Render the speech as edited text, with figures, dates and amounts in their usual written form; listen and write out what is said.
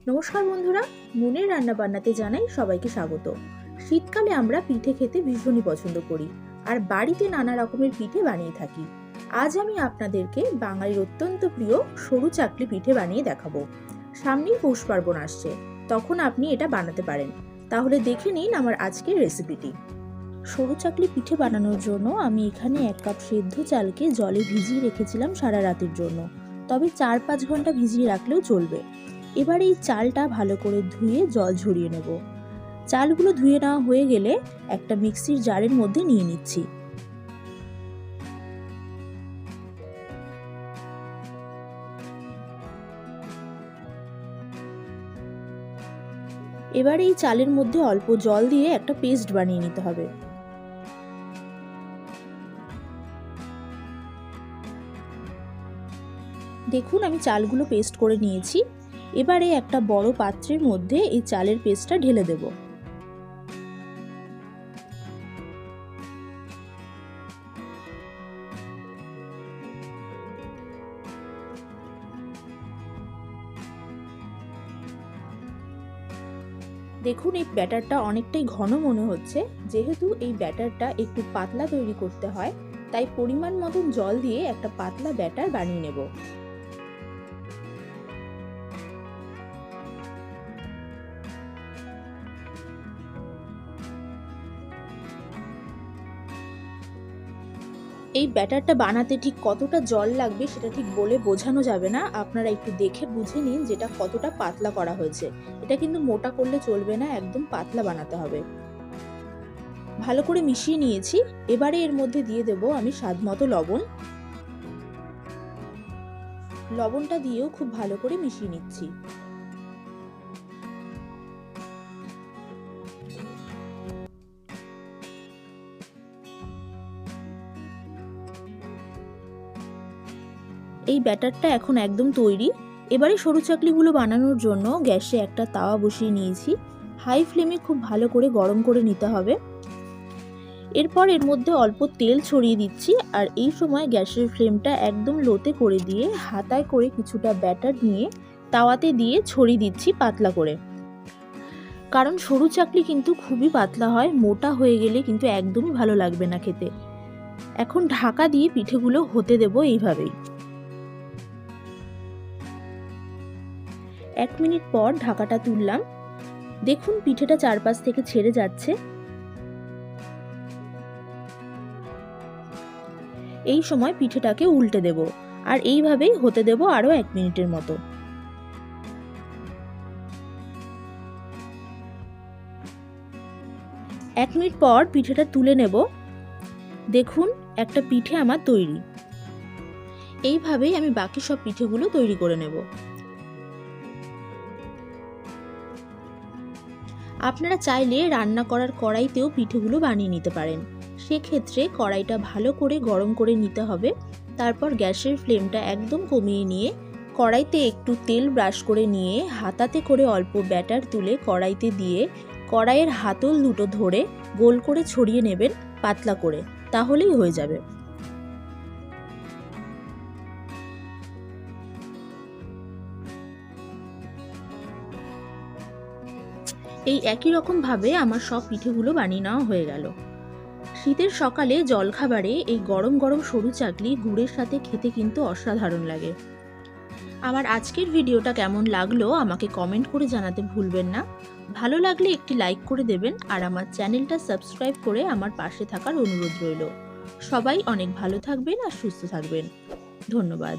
নমস্কার বন্ধুরা, মনের রান্নাবান্নাতে জানাই সবাইকে স্বাগত। শীতকালে আমরা পিঠে খেতে ভীষণই পছন্দ করি আর বাড়িতে নানা রকমের পিঠে বানিয়ে থাকি। আজ আমি আপনাদেরকে বাঙালির অত্যন্ত প্রিয় সরু চাকলি পিঠে বানিয়ে দেখাবো। সামনেই পৌষ পার্বণ আসছে, তখন আপনি এটা বানাতে পারেন। তাহলে দেখে নিন আমার আজকের রেসিপিটি। সরু চাকলি পিঠে বানানোর জন্য আমি এখানে 1 কাপ সেদ্ধ চালকে জলে ভিজিয়ে রেখেছিলাম সারা রাতের জন্য, তবে 4-5 ঘন্টা ভিজিয়ে রাখলেও চলবে। এবার এই চালটা ভালো করে ধুয়ে জল ঝরিয়ে নেব। চালগুলো ধুয়ে নেওয়া হয়ে গেলে একটা মিক্সির জারের মধ্যে নিয়ে নিচ্ছি। এবার এই চালের মধ্যে অল্প জল দিয়ে একটা পেস্ট বানিয়ে নিতে হবে। দেখুন, আমি চালগুলো পেস্ট করে নিয়েছি। এবারে একটা বড় পাত্রের মধ্যে এই চালের পেস্টটা ঢেলে দেব। দেখুন, এই ব্যাটারটা অনেকটাই ঘন মনে হচ্ছে। যেহেতু এই ব্যাটারটা একটু পাতলা তৈরি করতে হয়, তাই পরিমাণ মতন জল দিয়ে একটা পাতলা ব্যাটার বানিয়ে নেব। এই ব্যাটারটা বানাতে ঠিক কতটা জল লাগবে সেটা ঠিক বলে বোঝানো যাবে না। আপনারা একটু দেখে বুঝে নিন যেটা কতটা পাতলা করা হয়েছে। এটা কিন্তু মোটা করলে চলবে না, একদম পাতলা বানাতে হবে। ভালো করে মিশিয়ে নিয়েছি। এবারে এর মধ্যে দিয়ে দেব আমি স্বাদমতো লবণ। লবণটা দিয়েও খুব ভালো করে মিশিয়ে নিচ্ছি। এই ব্যাটারটা এখন একদম তৈরি। এবারে সরু চাকলিগুলো বানানোর জন্য গ্যাসে একটা তাওয়া বসিয়ে নিয়েছি। হাই ফ্লেমে খুব ভালো করে গরম করে নিতে হবে। এরপর এর মধ্যে অল্প তেল ছড়িয়ে দিচ্ছি, আর এই সময় গ্যাসের ফ্লেমটা একদম লোতে করে দিয়ে হাতায় করে কিছুটা ব্যাটার নিয়ে তাওয়াতে দিয়ে ছড়িয়ে দিচ্ছি পাতলা করে। কারণ সরু চাকলি কিন্তু খুবই পাতলা হয়, মোটা হয়ে গেলে কিন্তু একদমই ভালো লাগবে না খেতে। এখন ঢাকা দিয়ে পিঠেগুলো হতে দেব এইভাবেই। 1 মিনিট পর ঢাকাটা তুললাম। দেখুন, পিঠেটা চারপাশ থেকে ছেড়ে যাচ্ছে। এই সময় পিঠেটাকে উল্টে দেব, আর এইভাবেই হতে দেব আরো 1 মিনিটের মতো। 1 মিনিট পর পিঠেটা তুলে নেব। দেখুন, একটা পিঠে আমার তৈরি। এইভাবেই আমি বাকি সব পিঠেগুলো তৈরি করে নেব। আপনারা চাইলে রান্না করার কড়াইতেও পিঠেগুলো বানিয়ে নিতে পারেন। সেক্ষেত্রে কড়াইটা ভালো করে গরম করে নিতে হবে। তারপর গ্যাসের ফ্লেমটা একদম কমিয়ে নিয়ে কড়াইতে একটু তেল ব্রাশ করে নিয়ে হাতাতে করে অল্প ব্যাটার তুলে কড়াইতে দিয়ে কড়াইয়ের হাতল দুটো ধরে গোল করে ছড়িয়ে নেবেন পাতলা করে, তাহলেই হয়ে যাবে। এই একই রকম ভাবে আমার সব পিঠেগুলো বানিয়ে নেওয়া হয়ে গেল। শীতের সকালে জলখাবারে এই গরম গরম সরু চাকলি গুড়ের সাথে খেতে কিন্তু অসাধারণ লাগে। আমার আজকের ভিডিওটা কেমন লাগলো আমাকে কমেন্ট করে জানাতে ভুলবেন না। ভালো লাগলে একটি লাইক করে দেবেন, আর আমার চ্যানেলটা সাবস্ক্রাইব করে আমার পাশে থাকার অনুরোধ রইল। সবাই অনেক ভালো থাকবেন আর সুস্থ থাকবেন। ধন্যবাদ।